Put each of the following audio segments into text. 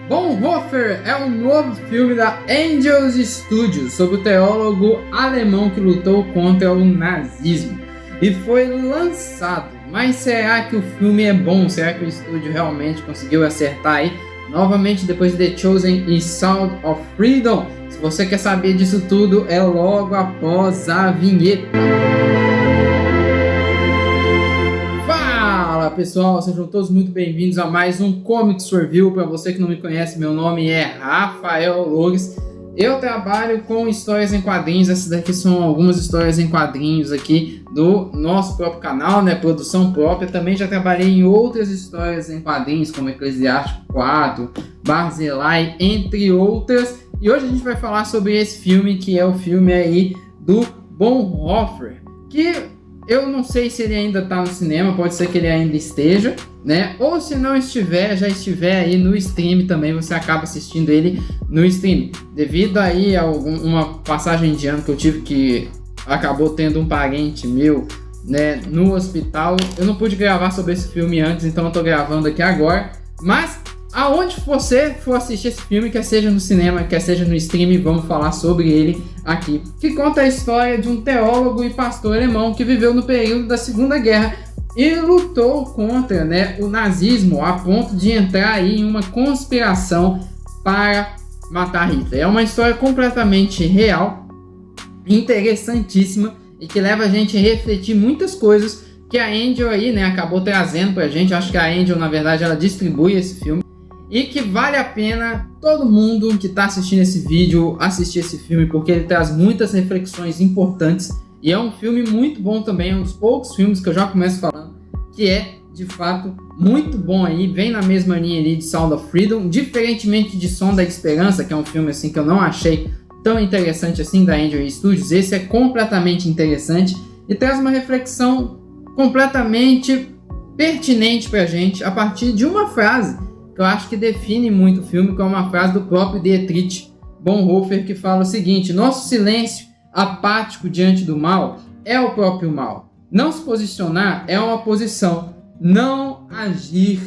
Bonhoeffer é um novo filme da Angels Studios sobre o teólogo alemão que lutou contra o nazismo e foi lançado. Mas será que o filme é bom? Será que o estúdio realmente conseguiu acertar aí? Novamente depois de The Chosen e Sound of Freedom. Se você quer saber disso tudo, é logo após a vinheta. Fala pessoal, sejam todos muito bem-vindos a mais um Comics Review. Para você que não me conhece, meu nome é Rafael Loures. Eu trabalho com histórias em quadrinhos. Essas daqui são algumas histórias em quadrinhos aqui do nosso próprio canal, né? Produção própria. Também já trabalhei em outras histórias em quadrinhos, como Eclesiástico 4, Barzillai, entre outras. E hoje a gente vai falar sobre esse filme, que é o filme aí do Bonhoeffer, que eu não sei se ele ainda está no cinema, pode ser que ele ainda esteja, né? Ou se não estiver, já estiver aí no stream também, você acaba assistindo ele no stream. Devido aí a uma passagem de ano que eu tive, que acabou tendo um parente meu, né, no hospital, eu não pude gravar sobre esse filme antes, então eu tô gravando aqui agora. Mas aonde você for assistir esse filme, quer seja no cinema, quer seja no stream, vamos falar sobre ele aqui. Que conta a história de um teólogo e pastor alemão que viveu no período da Segunda Guerra e lutou contra, né, o nazismo a ponto de entrar aí em uma conspiração para matar Hitler. É uma história completamente real, interessantíssima e que leva a gente a refletir muitas coisas que a Angel aí, né, acabou trazendo pra gente. Eu acho que a Angel, na verdade, ela distribui esse filme. E que vale a pena todo mundo que está assistindo esse vídeo assistir esse filme, porque ele traz muitas reflexões importantes e é um filme muito bom também, é um dos poucos filmes que eu já começo falando que é de fato muito bom aí, vem na mesma linha ali de Sound of Freedom, diferentemente de Som da Esperança, que é um filme assim que eu não achei tão interessante assim da Angel Studios. Esse é completamente interessante e traz uma reflexão completamente pertinente pra gente a partir de uma frase que eu acho que define muito o filme, que é uma frase do próprio Dietrich Bonhoeffer, que fala o seguinte: nosso silêncio apático diante do mal é o próprio mal. Não se posicionar é uma posição. Não agir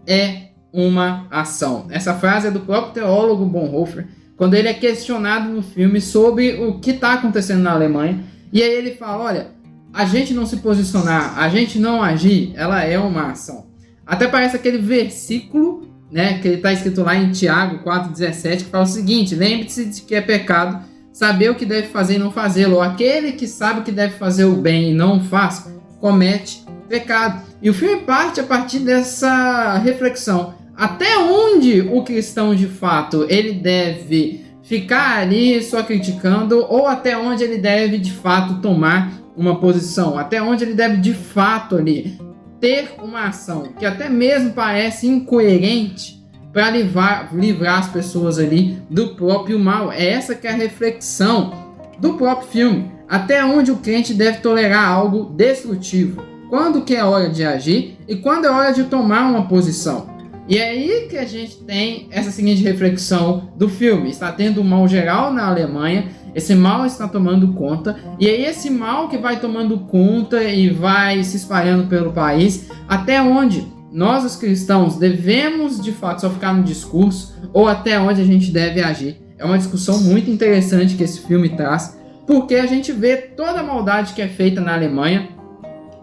é uma ação. Essa frase é do próprio teólogo Bonhoeffer, quando ele é questionado no filme sobre o que está acontecendo na Alemanha. E aí ele fala, olha, a gente não se posicionar, a gente não agir, ela é uma ação. Até parece aquele versículo, né, que está escrito lá em Tiago 4,17, que fala o seguinte: lembre-se de que é pecado saber o que deve fazer e não fazê-lo. Ou aquele que sabe que deve fazer o bem e não faz, comete pecado. E o filme parte a partir dessa reflexão. Até onde o cristão de fato ele deve ficar ali só criticando, ou até onde ele deve de fato tomar uma posição, até onde ele deve de fato ali ter uma ação que até mesmo parece incoerente para livrar as pessoas ali do próprio mal. É essa que é a reflexão do próprio filme. Até onde o crente deve tolerar algo destrutivo, quando que é hora de agir e quando é hora de tomar uma posição. E é aí que a gente tem essa seguinte reflexão do filme. Está tendo um mal geral na Alemanha, esse mal está tomando conta, e é esse mal que vai tomando conta e vai se espalhando pelo país, até onde nós os cristãos devemos de fato só ficar no discurso, ou até onde a gente deve agir. É uma discussão muito interessante que esse filme traz, porque a gente vê toda a maldade que é feita na Alemanha,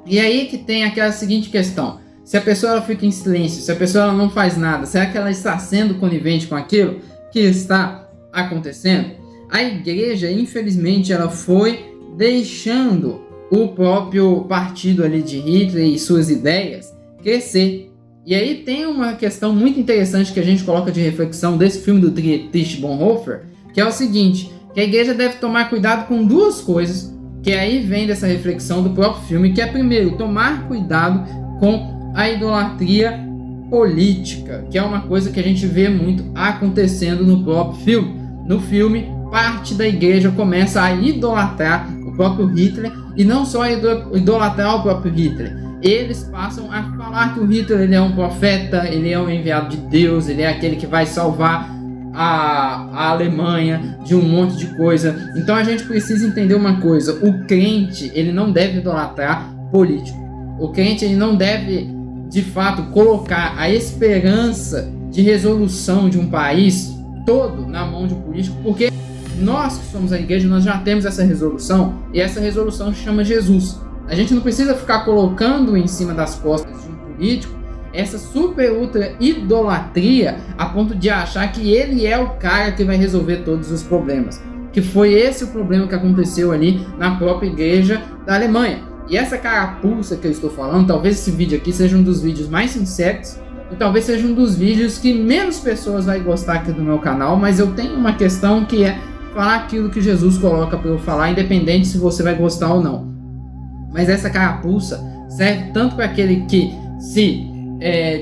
e aí que tem aquela seguinte questão: se a pessoa ela fica em silêncio, se a pessoa ela não faz nada, será que ela está sendo conivente com aquilo que está acontecendo? A igreja, infelizmente, ela foi deixando o próprio partido ali de Hitler e suas ideias crescer. E aí tem uma questão muito interessante que a gente coloca de reflexão desse filme do Dietrich Bonhoeffer, que é o seguinte: que a igreja deve tomar cuidado com duas coisas, que aí vem dessa reflexão do próprio filme, que é, primeiro, tomar cuidado com a idolatria política, que é uma coisa que a gente vê muito acontecendo no próprio filme. No filme, parte da igreja começa a idolatrar o próprio Hitler, e não só idolatrar o próprio Hitler, eles passam a falar que o Hitler ele é um profeta, ele é um enviado de Deus, ele é aquele que vai salvar a Alemanha de um monte de coisa. Então a gente precisa entender uma coisa: o crente ele não deve idolatrar político, o crente ele não deve de fato colocar a esperança de resolução de um país todo na mão de um político, porque nós que somos a igreja, nós já temos essa resolução, e essa resolução se chama Jesus. A gente não precisa ficar colocando em cima das costas de um político essa super ultra idolatria a ponto de achar que ele é o cara que vai resolver todos os problemas. Que foi esse o problema que aconteceu ali na própria igreja da Alemanha. E essa carapuça que eu estou falando, talvez esse vídeo aqui seja um dos vídeos mais sinceros e talvez seja um dos vídeos que menos pessoas vai gostar aqui do meu canal, mas eu tenho uma questão que é falar aquilo que Jesus coloca para eu falar, independente se você vai gostar ou não. Mas essa carapuça serve tanto para aquele que se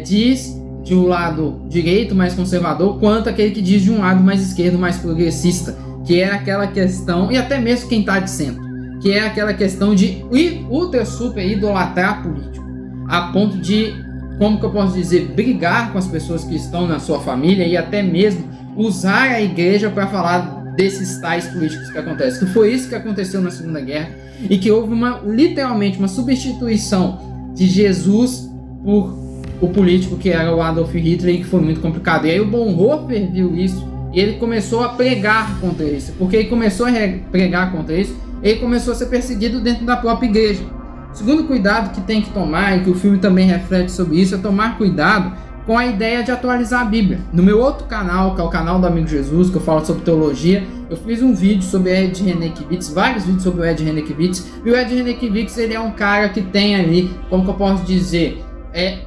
diz de um lado direito, mais conservador, quanto aquele que diz de um lado mais esquerdo, mais progressista, que é aquela questão, e até mesmo quem está de centro, que é aquela questão de ultra super idolatrar político, a ponto de, como que eu posso dizer, brigar com as pessoas que estão na sua família e até mesmo usar a igreja para falar desses tais políticos que acontecem. Que foi isso que aconteceu na Segunda Guerra e que houve literalmente uma substituição de Jesus por o político que era o Adolf Hitler, e que foi muito complicado. E aí o Bonhoeffer viu isso e ele começou a pregar contra isso. Porque ele começou a pregar contra isso, ele começou a ser perseguido dentro da própria igreja. O segundo cuidado que tem que tomar, e que o filme também reflete sobre isso, é tomar cuidado com a ideia de atualizar a Bíblia. No meu outro canal, que é o canal do Amigo Jesus, que eu falo sobre teologia, eu fiz um vídeo sobre Ed Renekiewicz, vários vídeos sobre o Ed Renekiewicz, e o Ed Renekiewicz, ele é um cara que tem ali, como que eu posso dizer,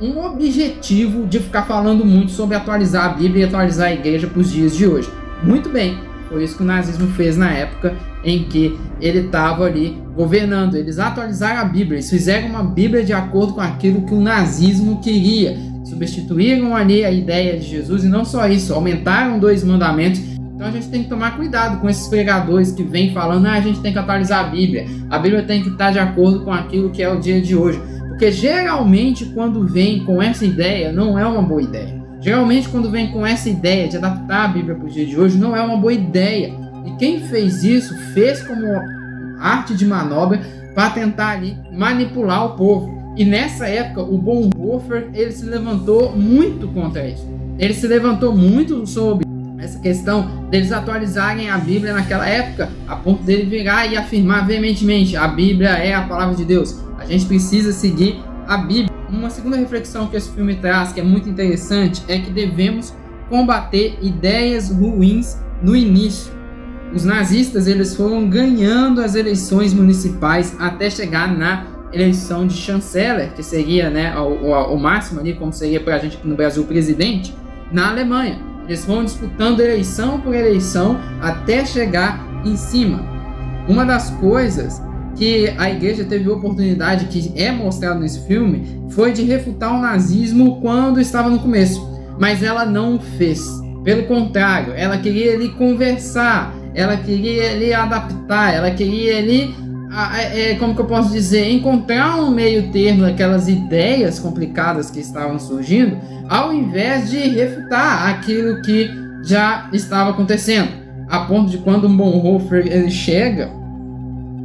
um objetivo de ficar falando muito sobre atualizar a Bíblia e atualizar a igreja para os dias de hoje. Muito bem, foi isso que o nazismo fez na época em que ele estava ali governando. Eles atualizaram a Bíblia, eles fizeram uma Bíblia de acordo com aquilo que o nazismo queria. Substituíram ali a ideia de Jesus, e não só isso, aumentaram 2 mandamentos. Então a gente tem que tomar cuidado com esses pregadores que vêm falando: a gente tem que atualizar a Bíblia tem que estar de acordo com aquilo que é o dia de hoje. Porque geralmente quando vem com essa ideia, não é uma boa ideia. Geralmente quando vem com essa ideia de adaptar a Bíblia para o dia de hoje, não é uma boa ideia. E quem fez isso, fez como arte de manobra para tentar ali manipular o povo. E nessa época, o Bonhoeffer, ele se levantou muito contra isso. Ele se levantou muito sobre essa questão deles atualizarem a Bíblia naquela época, a ponto dele virar e afirmar veementemente: a Bíblia é a palavra de Deus. A gente precisa seguir a Bíblia. Uma segunda reflexão que esse filme traz, que é muito interessante, é que devemos combater ideias ruins no início. Os nazistas, eles foram ganhando as eleições municipais até chegar na eleição de chanceler, que seria, né, o máximo ali, como seria para a gente aqui no Brasil, o presidente, na Alemanha. Eles vão disputando eleição por eleição até chegar em cima. Uma das coisas que a igreja teve oportunidade, que é mostrado nesse filme, foi de refutar o nazismo quando estava no começo. Mas ela não o fez. Pelo contrário, ela queria ali conversar, ela queria ali adaptar, ela queria ali, como que eu posso dizer, encontrar um meio termo daquelas ideias complicadas que estavam surgindo, ao invés de refutar aquilo que já estava acontecendo. A ponto de quando um Bonhoeffer ele chega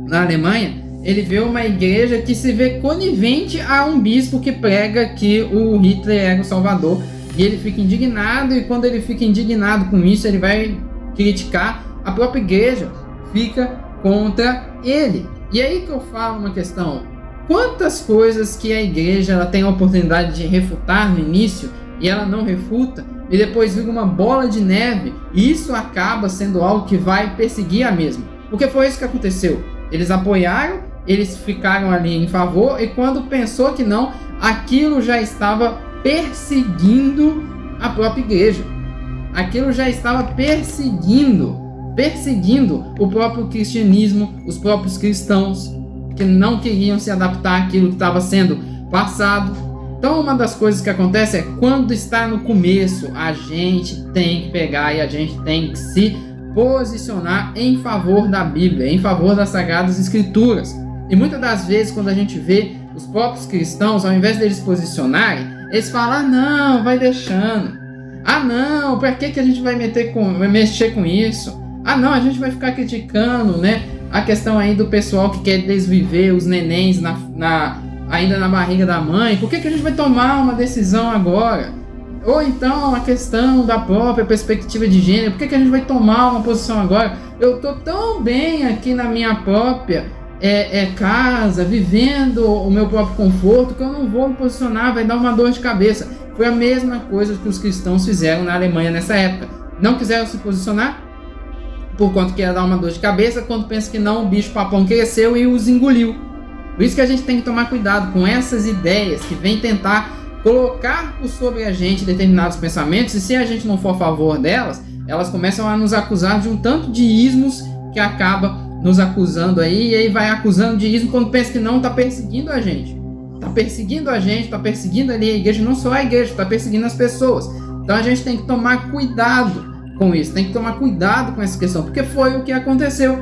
na Alemanha, ele vê uma igreja que se vê conivente a um bispo que prega que o Hitler era o salvador, e ele fica indignado, e quando ele fica indignado com isso, ele vai criticar a própria igreja, fica contra ele. E aí que eu falo uma questão: quantas coisas que a igreja ela tem a oportunidade de refutar no início e ela não refuta, e depois vira uma bola de neve, e isso acaba sendo algo que vai perseguir a mesma. Porque foi isso que aconteceu. Eles apoiaram, eles ficaram ali em favor, e quando pensou que não, aquilo já estava perseguindo a própria igreja. Aquilo já estava perseguindo o próprio cristianismo, os próprios cristãos, que não queriam se adaptar àquilo que estava sendo passado. Então uma das coisas que acontece é, quando está no começo, a gente tem que pegar e a gente tem que se posicionar em favor da Bíblia, em favor das Sagradas Escrituras. E muitas das vezes, quando a gente vê os próprios cristãos, ao invés deles se posicionarem, eles falam: ah, não, vai deixando. Ah, não, para que a gente vai mexer com isso? Ah, não, a gente vai ficar criticando, né? A questão aí do pessoal que quer desviver os nenéns ainda na barriga da mãe. Por que a gente vai tomar uma decisão agora? Ou então a questão da própria perspectiva de gênero. Por que a gente vai tomar uma posição agora? Eu tô tão bem aqui na minha própria casa, vivendo o meu próprio conforto, que eu não vou me posicionar, vai dar uma dor de cabeça. Foi a mesma coisa que os cristãos fizeram na Alemanha nessa época. Não quiseram se posicionar por conta que ia dar uma dor de cabeça. Quando pensa que não, o bicho papão cresceu e os engoliu. Por isso que a gente tem que tomar cuidado com essas ideias que vêm tentar colocar sobre a gente determinados pensamentos, e se a gente não for a favor delas, elas começam a nos acusar de um tanto de ismos que acaba nos acusando aí, e aí vai acusando de ismo quando pensa que não, está perseguindo a gente. Está perseguindo a gente, está perseguindo ali a igreja, não só a igreja, está perseguindo as pessoas. Então a gente tem que tomar cuidado com isso, tem que tomar cuidado com essa questão, porque foi o que aconteceu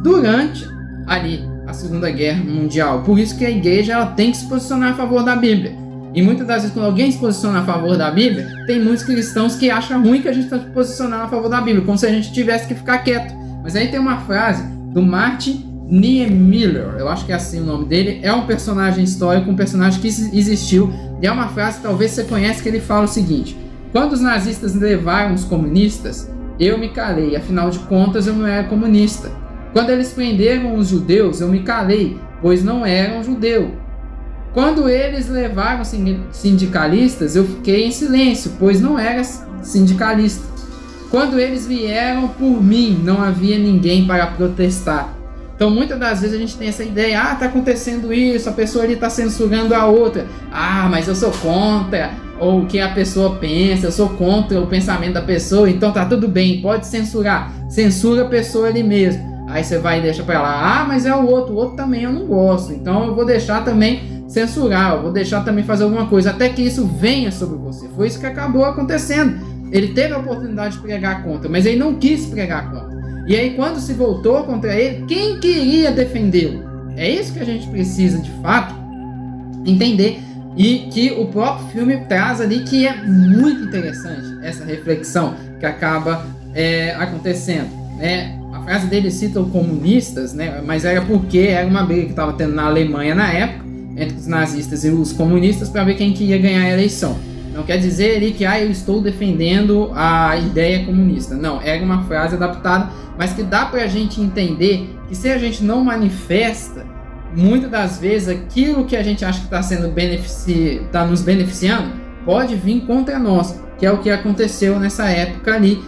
durante ali a Segunda Guerra Mundial. Por isso que a igreja ela tem que se posicionar a favor da Bíblia. E muitas das vezes, quando alguém se posiciona a favor da Bíblia, tem muitos cristãos que acham ruim que a gente está se posicionando a favor da Bíblia, como se a gente tivesse que ficar quieto. Mas aí tem uma frase do Martin Niemöller, eu acho que é assim o nome dele, é um personagem histórico, um personagem que existiu, e é uma frase que talvez você conhece, que ele fala o seguinte: quando os nazistas levaram os comunistas, eu me calei, afinal de contas eu não era comunista. Quando eles prenderam os judeus, eu me calei, pois não era um judeu. Quando eles levaram sindicalistas, eu fiquei em silêncio, pois não era sindicalista. Quando eles vieram por mim, não havia ninguém para protestar. Então, muitas das vezes a gente tem essa ideia, tá acontecendo isso, a pessoa ali está censurando a outra. Mas eu sou contra o que a pessoa pensa, eu sou contra o pensamento da pessoa, então tá tudo bem, pode censurar. Censura a pessoa ali mesmo. Aí você vai e deixa para lá, mas é o outro também eu não gosto, então eu vou deixar também censurar, eu vou deixar também fazer alguma coisa, até que isso venha sobre você. Foi isso que acabou acontecendo. Ele teve a oportunidade de pregar contra, mas ele não quis pregar contra. E aí quando se voltou contra ele, quem queria defendê-lo? É isso que a gente precisa de fato entender, e que o próprio filme traz ali, que é muito interessante essa reflexão que acaba acontecendo, né? A frase dele cita os comunistas, né? Mas era porque era uma briga que estava tendo na Alemanha na época, entre os nazistas e os comunistas, para ver quem que ia ganhar a eleição. Não quer dizer ali que eu estou defendendo a ideia comunista. Não, era uma frase adaptada, mas que dá para a gente entender que se a gente não manifesta, muitas das vezes aquilo que a gente acha que está nos beneficiando, pode vir contra nós, que é o que aconteceu nessa época ali,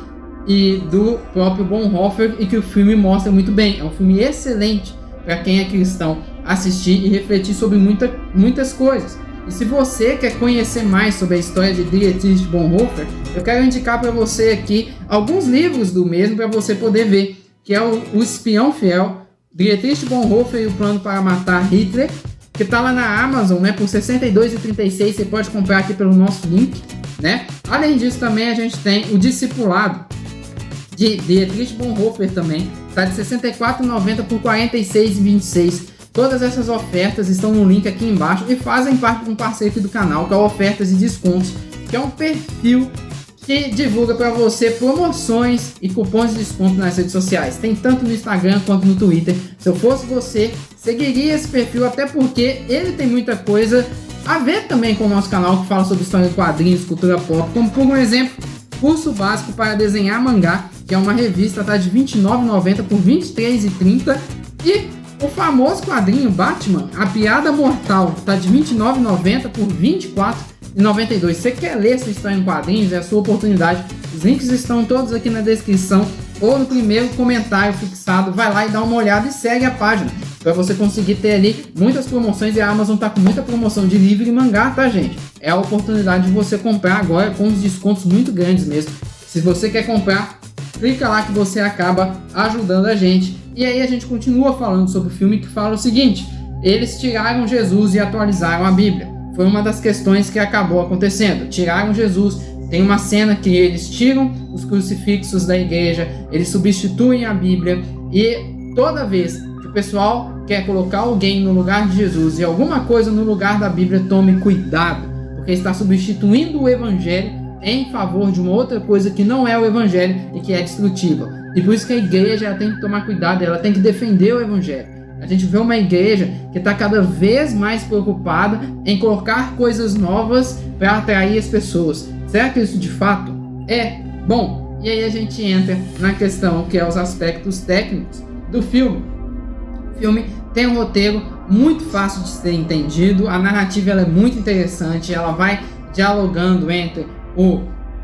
e do próprio Bonhoeffer, e que o filme mostra muito bem. É um filme excelente para quem é cristão assistir e refletir sobre muitas coisas. E se você quer conhecer mais sobre a história de Dietrich Bonhoeffer, eu quero indicar para você aqui alguns livros do mesmo para você poder ver, que é o Espião Fiel, Dietrich Bonhoeffer e o Plano para Matar Hitler, que está lá na Amazon, né, por R$ 62,36, você pode comprar aqui pelo nosso link, né? Além disso, também a gente tem o Discipulado de Dietrich Bonhoeffer também, está de R$ 64,90 por R$ 46,26. Todas essas ofertas estão no link aqui embaixo e fazem parte de um parceiro aqui do canal, que é o Ofertas e Descontos, que é um perfil que divulga para você promoções e cupons de desconto nas redes sociais. Tem tanto no Instagram quanto no Twitter. Se eu fosse você, seguiria esse perfil, até porque ele tem muita coisa a ver também com o nosso canal, que fala sobre história de quadrinhos, cultura pop, como por exemplo, Curso Básico para Desenhar Mangá, que é uma revista, tá de R$ 29,90 por R$ 23,30, e o famoso quadrinho Batman, A Piada Mortal, tá de R$ 29,90 por R$ 24,92. Você quer ler essa história em quadrinhos? É a sua oportunidade. Os links estão todos aqui na descrição ou no primeiro comentário fixado. Vai lá e dá uma olhada e segue a página, para você conseguir ter ali muitas promoções. E a Amazon tá com muita promoção de livro e mangá, tá, gente? É a oportunidade de você comprar agora com os descontos muito grandes mesmo. Se você quer comprar, clica lá que você acaba ajudando a gente. E aí a gente continua falando sobre o filme, que fala o seguinte: eles tiraram Jesus e atualizaram a Bíblia. Foi uma das questões que acabou acontecendo. Tiraram Jesus. Tem uma cena que eles tiram os crucifixos da igreja, eles substituem a Bíblia, e toda vez que o pessoal quer colocar alguém no lugar de Jesus e alguma coisa no lugar da Bíblia, tome cuidado, porque está substituindo o Evangelho em favor de uma outra coisa que não é o Evangelho e que é destrutiva. E por isso que a igreja tem que tomar cuidado, ela tem que defender o Evangelho. A gente vê uma igreja que está cada vez mais preocupada em colocar coisas novas para atrair as pessoas. Será que isso de fato é bom? E aí a gente entra na questão que é os aspectos técnicos do filme. O filme tem um roteiro muito fácil de ser entendido, a narrativa ela é muito interessante, ela vai dialogando entre o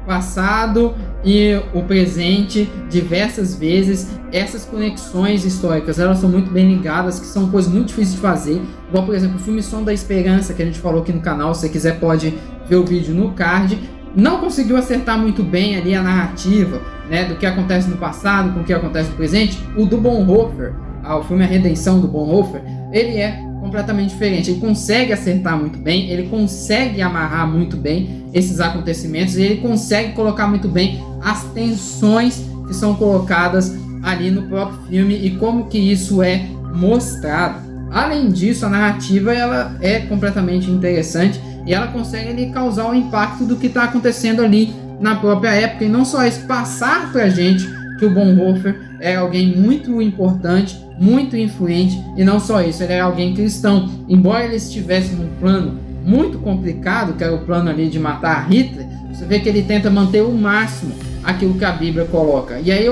passado e o presente diversas vezes. Essas conexões históricas elas são muito bem ligadas, que são coisas muito difíceis de fazer, igual por exemplo o filme Som da Esperança, que a gente falou aqui no canal. Se você quiser pode ver o vídeo no card. Não conseguiu acertar muito bem ali a narrativa, né, do que acontece no passado com o que acontece no presente. O do Bonhoeffer, o filme A Redenção do Bonhoeffer, ele é completamente diferente. Ele consegue acertar muito bem, ele consegue amarrar muito bem esses acontecimentos e ele consegue colocar muito bem as tensões que são colocadas ali no próprio filme e como que isso é mostrado. Além disso, a narrativa ela é completamente interessante e ela consegue ali causar um impacto do que está acontecendo ali na própria época, e não só isso, passar pra gente que o Bonhoeffer é alguém muito importante, muito influente, e não só isso, ele é alguém cristão. Embora ele estivesse num plano muito complicado, que era o plano ali de matar Hitler, você vê que ele tenta manter o máximo aquilo que a Bíblia coloca. E aí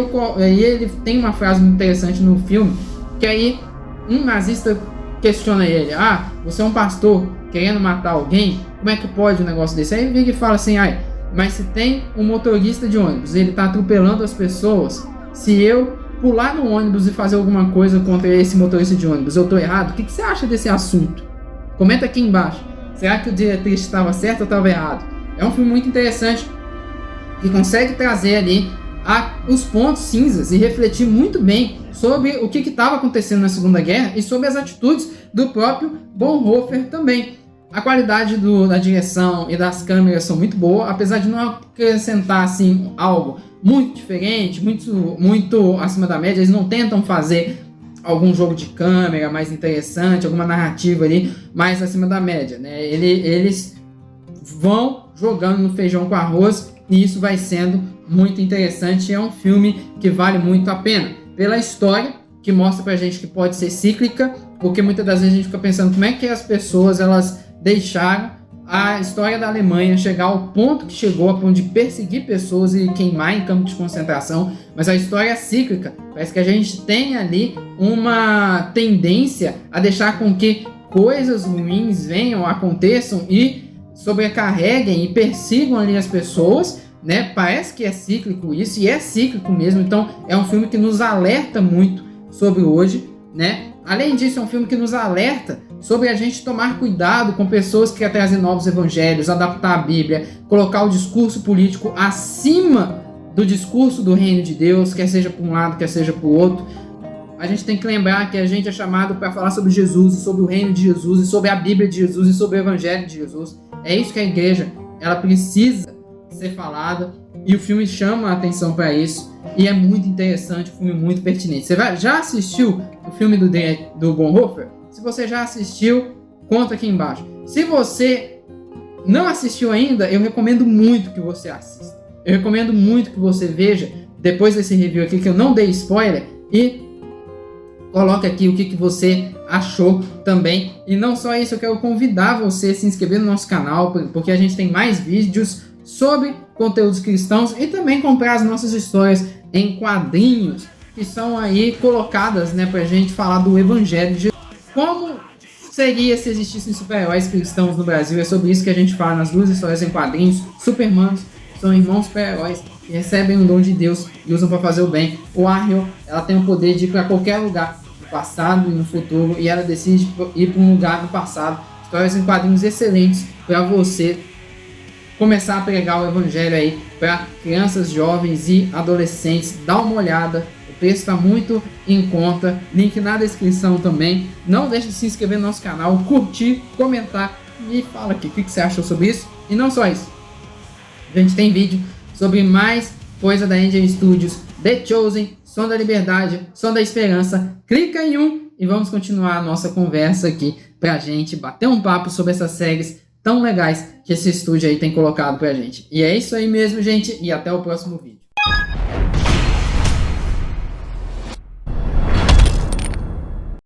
ele tem uma frase muito interessante no filme, que aí um nazista questiona ele: você é um pastor querendo matar alguém? Como é que pode um negócio desse? Aí ele vem e fala assim: mas se tem um motorista de ônibus, ele está atropelando as pessoas, se eu pular no ônibus e fazer alguma coisa contra esse motorista de ônibus, eu estou errado? O que você acha desse assunto? Comenta aqui embaixo. Será que o diretriz estava certo ou estava errado? É um filme muito interessante, que consegue trazer ali os pontos cinzas e refletir muito bem sobre o que estava acontecendo na Segunda Guerra e sobre as atitudes do próprio Bonhoeffer também. A qualidade da direção e das câmeras são muito boa, apesar de não acrescentar assim algo muito diferente, muito acima da média. Eles não tentam fazer algum jogo de câmera mais interessante, alguma narrativa ali mais acima da média, né? Eles vão jogando no feijão com arroz e isso vai sendo muito interessante. É um filme que vale muito a pena pela história, que mostra pra gente que pode ser cíclica, porque muitas das vezes a gente fica pensando como é que as pessoas elas deixaram a história da Alemanha chegar ao ponto que chegou, a ponto de perseguir pessoas e queimar em campos de concentração. Mas a história é cíclica. Parece que a gente tem ali uma tendência a deixar com que coisas ruins venham, aconteçam e sobrecarreguem e persigam ali as pessoas, né? Parece que é cíclico isso, e é cíclico mesmo. Então é um filme que nos alerta muito sobre hoje, né? Além disso, é um filme que nos alerta sobre a gente tomar cuidado com pessoas que querem trazer novos evangelhos, adaptar a Bíblia, colocar o discurso político acima do discurso do reino de Deus, quer seja para um lado, quer seja para o outro. A gente tem que lembrar que a gente é chamado para falar sobre Jesus, sobre o reino de Jesus, e sobre a Bíblia de Jesus, e sobre o evangelho de Jesus. É isso que a igreja ela precisa ser falada, e o filme chama a atenção para isso, e é muito interessante, um filme muito pertinente. Você já assistiu o filme do Bonhoeffer? Se você já assistiu, conta aqui embaixo. Se você não assistiu ainda, eu recomendo muito que você assista. Eu recomendo muito que você veja, depois desse review aqui, que eu não dei spoiler, e coloque aqui o que você achou também. E não só isso, eu quero convidar você a se inscrever no nosso canal, porque a gente tem mais vídeos sobre conteúdos cristãos e também comprar as nossas histórias em quadrinhos que são aí colocadas, né, pra gente falar do evangelho de Jesus. Como seria se existissem super-heróis cristãos no Brasil? É sobre isso que a gente fala nas duas histórias em quadrinhos. Supermanos são irmãos super-heróis que recebem um dom de Deus e usam para fazer o bem. O Ariel, ela tem o poder de ir para qualquer lugar, no passado e no futuro, e ela decide ir para um lugar no passado. Histórias em quadrinhos excelentes para você começar a pregar o evangelho aí para crianças, jovens e adolescentes. Dá uma olhada, o preço está muito em conta, link na descrição também. Não deixe de se inscrever no nosso canal, curtir, comentar e fala aqui o que você achou sobre isso. E não só isso, a gente tem vídeo sobre mais coisa da Angel Studios, The Chosen, Som da Liberdade, Som da Esperança. Clica em um e vamos continuar a nossa conversa aqui pra gente bater um papo sobre essas séries tão legais que esse estúdio aí tem colocado pra gente. E é isso aí mesmo, gente, e até o próximo vídeo.